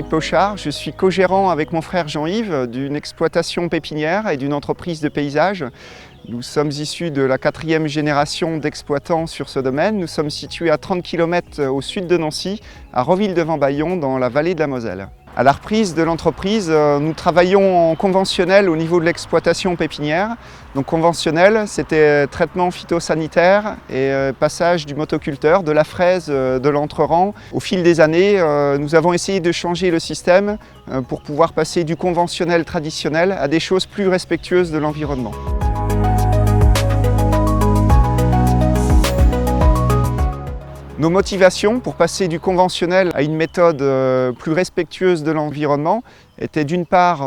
Philippe Pochard, je suis co-gérant avec mon frère Jean-Yves d'une exploitation pépinière et d'une entreprise de paysage. Nous sommes issus de la 4e génération d'exploitants sur ce domaine. Nous sommes situés à 30 km au sud de Nancy, à Roville-devant-Bayon, dans la vallée de la Moselle. À la reprise de l'entreprise, nous travaillons en conventionnel au niveau de l'exploitation pépinière. Donc conventionnel, c'était traitement phytosanitaire et passage du motoculteur, de la fraise, de l'entre-rang. Au fil des années, nous avons essayé de changer le système pour pouvoir passer du conventionnel traditionnel à des choses plus respectueuses de l'environnement. Nos motivations pour passer du conventionnel à une méthode plus respectueuse de l'environnement étaient d'une part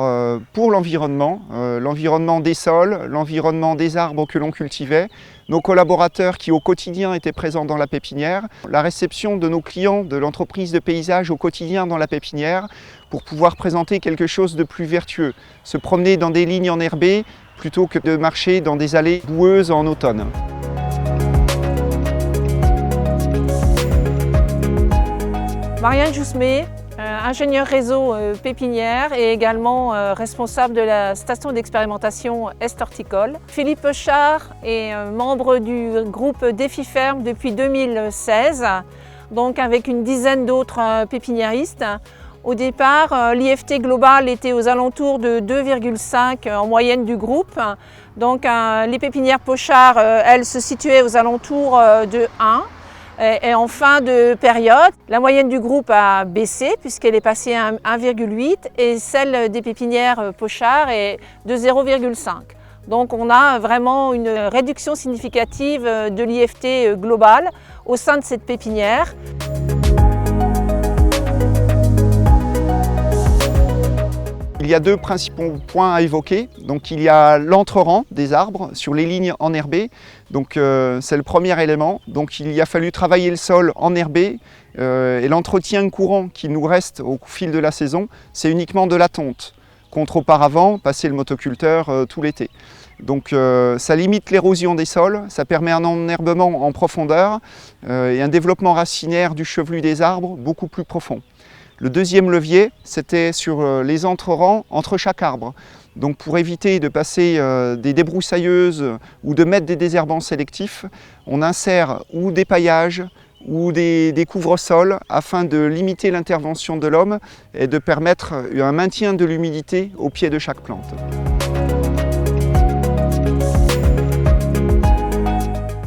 pour l'environnement, l'environnement des sols, l'environnement des arbres que l'on cultivait, nos collaborateurs qui au quotidien étaient présents dans la pépinière, la réception de nos clients de l'entreprise de paysage au quotidien dans la pépinière pour pouvoir présenter quelque chose de plus vertueux, se promener dans des lignes enherbées plutôt que de marcher dans des allées boueuses en automne. Marianne Jousmet, ingénieure réseau pépinière et également responsable de la station d'expérimentation Est Horticole. Philippe Pochard est membre du groupe Défi Ferme depuis 2016, donc avec une dizaine d'autres pépiniéristes. Au départ, l'IFT global était aux alentours de 2,5 en moyenne du groupe. Donc les pépinières Pochard, elles se situaient aux alentours de 1. Et en fin de période, la moyenne du groupe a baissé puisqu'elle est passée à 1,8 et celle des pépinières Pochard est de 0,5. Donc on a vraiment une réduction significative de l'IFT global au sein de cette pépinière. Il y a deux principaux points à évoquer. Donc, il y a l'entre-rang des arbres sur les lignes enherbées. Donc, c'est le premier élément. Donc, il a fallu travailler le sol enherbé et l'entretien courant qui nous reste au fil de la saison, c'est uniquement de la tonte, contre auparavant passer le motoculteur tout l'été. Donc ça limite l'érosion des sols, ça permet un enherbement en profondeur et un développement racinaire du chevelu des arbres beaucoup plus profond. Le deuxième levier, c'était sur les entre-rangs entre chaque arbre. Donc pour éviter de passer des débroussailleuses ou de mettre des désherbants sélectifs, on insère ou des paillages ou des couvre-sols afin de limiter l'intervention de l'homme et de permettre un maintien de l'humidité au pied de chaque plante.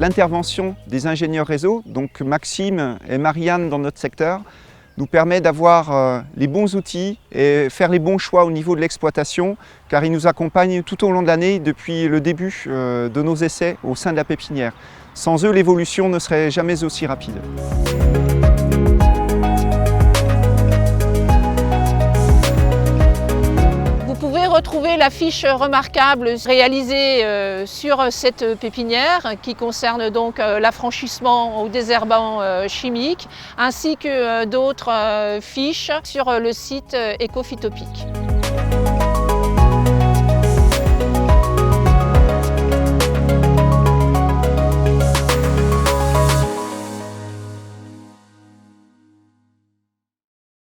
L'intervention des ingénieurs réseau, donc Maxime et Marianne dans notre secteur, nous permet d'avoir les bons outils et faire les bons choix au niveau de l'exploitation, car ils nous accompagnent tout au long de l'année depuis le début de nos essais au sein de la pépinière. Sans eux, l'évolution ne serait jamais aussi rapide. Vous pouvez retrouver la fiche remarquable réalisée sur cette pépinière qui concerne donc l'affranchissement au désherbant chimique ainsi que d'autres fiches sur le site Ecophytopic.